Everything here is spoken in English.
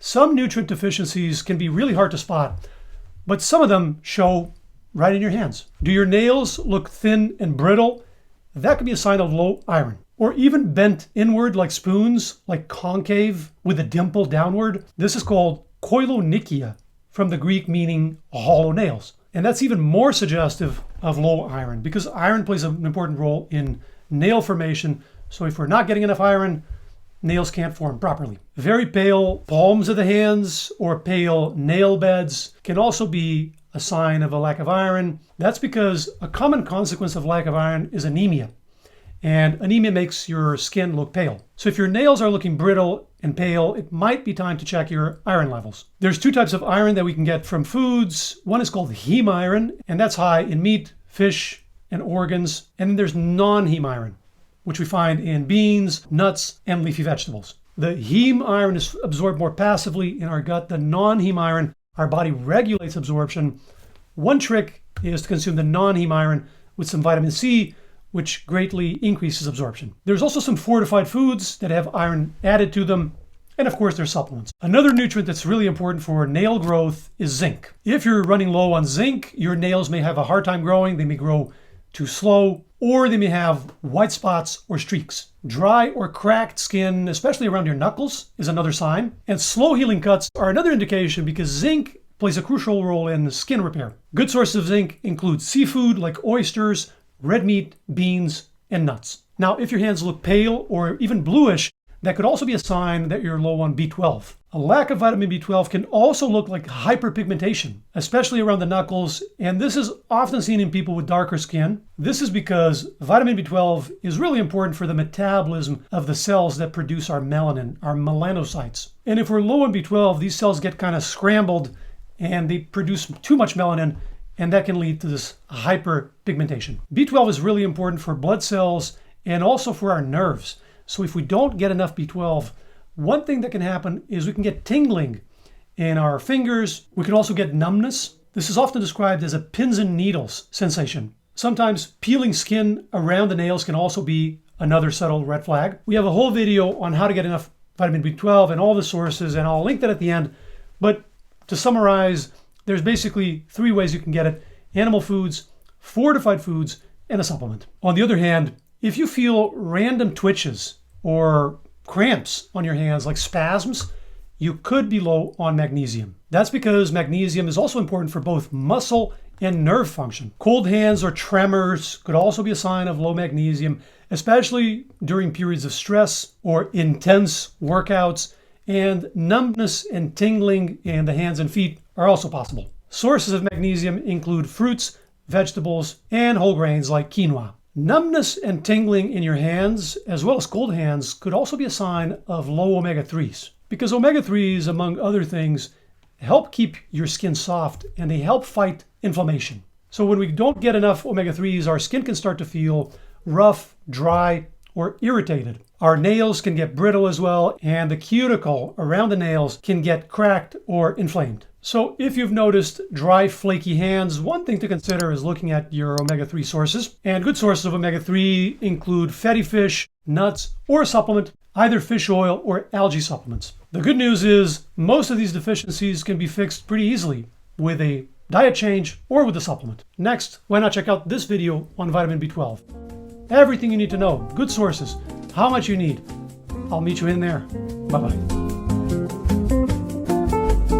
Some nutrient deficiencies can be really hard to spot, but some of them show right in your hands. Do your nails look thin and brittle? That could be a sign of low iron. Or even bent inward like spoons, like concave with a dimple downward. This is called koilonychia, from the Greek meaning hollow nails. And that's even more suggestive of low iron because iron plays an important role in nail formation. So if we're not getting enough iron, nails can't form properly. Very pale palms of the hands or pale nail beds can also be a sign of a lack of iron. That's because a common consequence of lack of iron is anemia. And anemia makes your skin look pale. So if your nails are looking brittle and pale, it might be time to check your iron levels. There's two types of iron that we can get from foods. One is called heme iron, and that's high in meat, fish, and organs. And then there's non-heme iron, which we find in beans, nuts, and leafy vegetables. The heme iron is absorbed more passively in our gut. The non-heme iron, our body regulates absorption. One trick is to consume the non-heme iron with some vitamin C, which greatly increases absorption. There's also some fortified foods that have iron added to them. And of course, there's supplements. Another nutrient that's really important for nail growth is zinc. If you're running low on zinc, your nails may have a hard time growing. They may grow too slow, or they may have white spots or streaks. Dry or cracked skin, especially around your knuckles, is another sign. And slow healing cuts are another indication because zinc plays a crucial role in skin repair. Good sources of zinc include seafood like oysters, red meat, beans, and nuts. Now, if your hands look pale or even bluish, that could also be a sign that you're low on B12. A lack of vitamin B12 can also look like hyperpigmentation, especially around the knuckles, and this is often seen in people with darker skin. This is because vitamin B12 is really important for the metabolism of the cells that produce our melanin, our melanocytes. And if we're low on B12, these cells get kind of scrambled and they produce too much melanin, and that can lead to this hyperpigmentation. B12 is really important for blood cells and also for our nerves. So if we don't get enough B12, one thing that can happen is we can get tingling in our fingers. We can also get numbness. This is often described as a pins and needles sensation. Sometimes peeling skin around the nails can also be another subtle red flag. We have a whole video on how to get enough vitamin B12 and all the sources, and I'll link that at the end. But to summarize, there's basically three ways you can get it: animal foods, fortified foods, and a supplement. On the other hand, if you feel random twitches or cramps on your hands, like spasms, you could be low on magnesium. That's because magnesium is also important for both muscle and nerve function. Cold hands or tremors could also be a sign of low magnesium, especially during periods of stress or intense workouts. And numbness and tingling in the hands and feet are also possible. Sources of magnesium include fruits, vegetables, and whole grains like quinoa. Numbness and tingling in your hands, as well as cold hands, could also be a sign of low omega-3s. Because omega-3s, among other things, help keep your skin soft and they help fight inflammation. So when we don't get enough omega-3s, our skin can start to feel rough, dry, or irritated. Our nails can get brittle as well, and the cuticle around the nails can get cracked or inflamed. So if you've noticed dry, flaky hands, one thing to consider is looking at your omega-3 sources. And good sources of omega-3 include fatty fish, nuts, or a supplement, either fish oil or algae supplements. The good news is most of these deficiencies can be fixed pretty easily with a diet change or with a supplement. Next, why not check out this video on vitamin B12? Everything you need to know, good sources, how much you need. I'll meet you in there. Bye-bye.